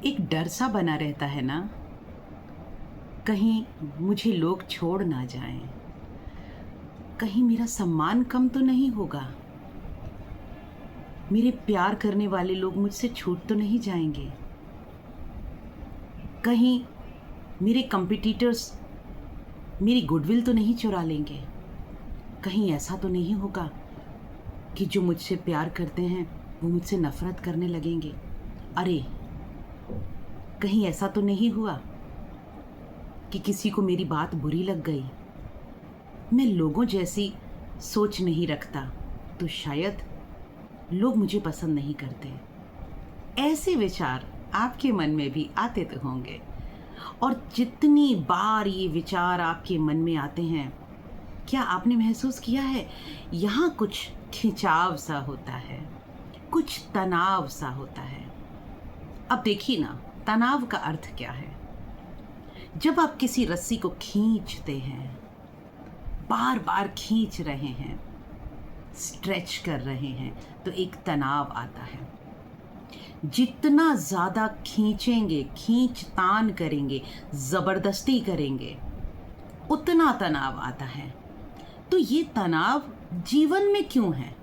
एक डर सा बना रहता है ना, कहीं मुझे लोग छोड़ ना जाएं, कहीं मेरा सम्मान कम तो नहीं होगा, मेरे प्यार करने वाले लोग मुझसे छूट तो नहीं जाएंगे, कहीं मेरे कंपटीटर्स मेरी गुडविल तो नहीं चुरा लेंगे, कहीं ऐसा तो नहीं होगा कि जो मुझसे प्यार करते हैं वो मुझसे नफरत करने लगेंगे। अरे, कहीं ऐसा तो नहीं हुआ कि किसी को मेरी बात बुरी लग गई। मैं लोगों जैसी सोच नहीं रखता तो शायद लोग मुझे पसंद नहीं करते। ऐसे विचार आपके मन में भी आते तो होंगे, और जितनी बार ये विचार आपके मन में आते हैं, क्या आपने महसूस किया है यहाँ कुछ खिंचाव सा होता है, कुछ तनाव सा होता है। अब देखिए ना, तनाव का अर्थ क्या है। जब आप किसी रस्सी को खींचते हैं, बार बार खींच रहे हैं, स्ट्रेच कर रहे हैं, तो एक तनाव आता है। जितना ज़्यादा खींचेंगे, खींचतान करेंगे, ज़बरदस्ती करेंगे, उतना तनाव आता है। तो ये तनाव जीवन में क्यों है?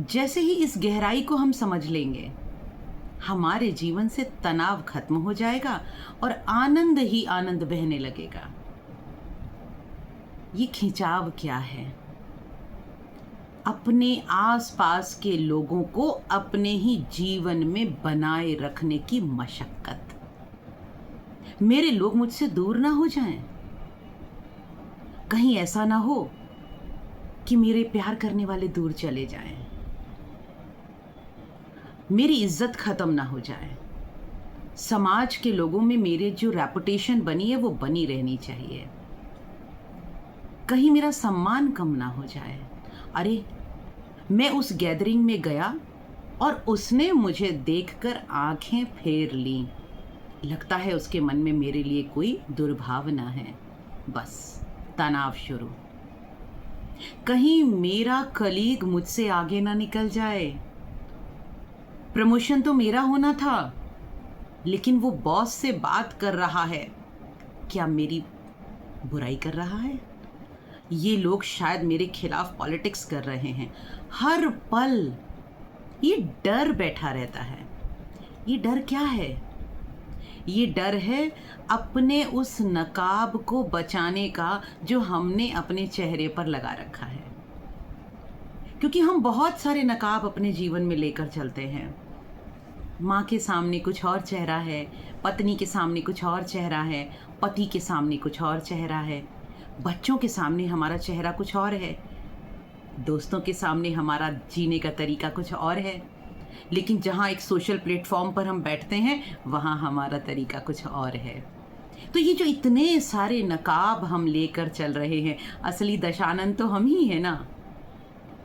जैसे ही इस गहराई को हम समझ लेंगे, हमारे जीवन से तनाव खत्म हो जाएगा और आनंद ही आनंद बहने लगेगा। ये खिंचाव क्या है? अपने आसपास के लोगों को अपने ही जीवन में बनाए रखने की मशक्कत। मेरे लोग मुझसे दूर ना हो जाएं, कहीं ऐसा ना हो कि मेरे प्यार करने वाले दूर चले जाएं, मेरी इज्जत खत्म ना हो जाए, समाज के लोगों में मेरे जो रेपुटेशन बनी है वो बनी रहनी चाहिए, कहीं मेरा सम्मान कम ना हो जाए। अरे, मैं उस गैदरिंग में गया और उसने मुझे देखकर आंखें फेर लीं, लगता है उसके मन में मेरे लिए कोई दुर्भावना है। बस तनाव शुरू। कहीं मेरा कलीग मुझसे आगे ना निकल जाए। प्रमोशन तो मेरा होना था, लेकिन वो बॉस से बात कर रहा है, क्या मेरी बुराई कर रहा है? ये लोग शायद मेरे खिलाफ पॉलिटिक्स कर रहे हैं। हर पल ये डर बैठा रहता है। ये डर क्या है? ये डर है अपने उस नकाब को बचाने का जो हमने अपने चेहरे पर लगा रखा है। क्योंकि हम बहुत सारे नकाब अपने जीवन में लेकर चलते हैं। माँ के सामने कुछ और चेहरा है, पत्नी के सामने कुछ और चेहरा है, पति के सामने कुछ और चेहरा है, बच्चों के सामने हमारा चेहरा कुछ और है, दोस्तों के सामने हमारा जीने का तरीका कुछ और है, लेकिन जहाँ एक सोशल प्लेटफॉर्म पर हम बैठते हैं वहाँ हमारा तरीका कुछ और है। तो ये जो इतने सारे नकाब हम लेकर चल रहे हैं, असली दशानंद तो हम ही हैं ना।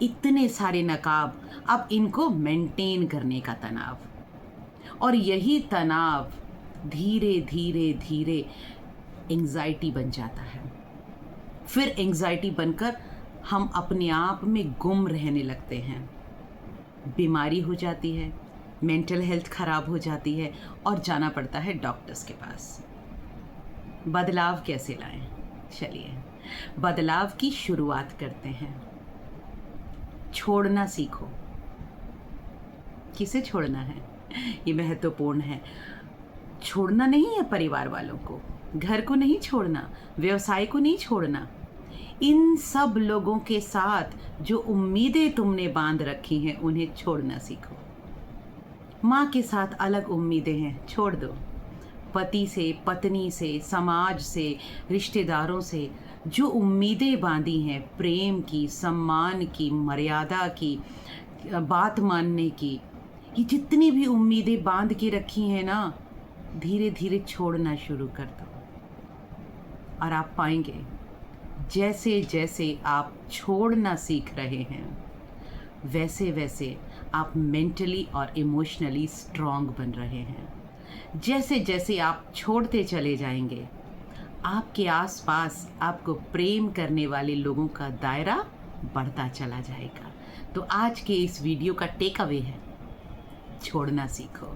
इतने सारे नकाब, अब इनको मेंटेन करने का तनाव, और यही तनाव धीरे धीरे धीरे एंग्जाइटी बन जाता है। फिर एंग्जाइटी बनकर हम अपने आप में गुम रहने लगते हैं, बीमारी हो जाती है, मेंटल हेल्थ खराब हो जाती है और जाना पड़ता है डॉक्टर्स के पास। बदलाव कैसे लाएं? चलिए बदलाव की शुरुआत करते हैं। छोड़ना सीखो। किसे छोड़ना है? ये महत्वपूर्ण है। छोड़ना नहीं है परिवार वालों को, घर को नहीं छोड़ना, व्यवसाय को नहीं छोड़ना। इन सब लोगों के साथ जो उम्मीदें तुमने बांध रखी हैं उन्हें छोड़ना सीखो। माँ के साथ अलग उम्मीदें हैं, छोड़ दो। पति से, पत्नी से, समाज से, रिश्तेदारों से जो उम्मीदें बांधी हैं, प्रेम की, सम्मान की, मर्यादा की, बात मानने की, ये जितनी भी उम्मीदें बांध के रखी हैं ना, धीरे धीरे छोड़ना शुरू कर दो। और आप पाएंगे जैसे जैसे आप छोड़ना सीख रहे हैं, वैसे वैसे आप मेंटली और इमोशनली स्ट्रांग बन रहे हैं। जैसे जैसे आप छोड़ते चले जाएंगे, आपके आसपास आपको प्रेम करने वाले लोगों का दायरा बढ़ता चला जाएगा। तो आज के इस वीडियो का टेक अवे है, छोड़ना सीखो।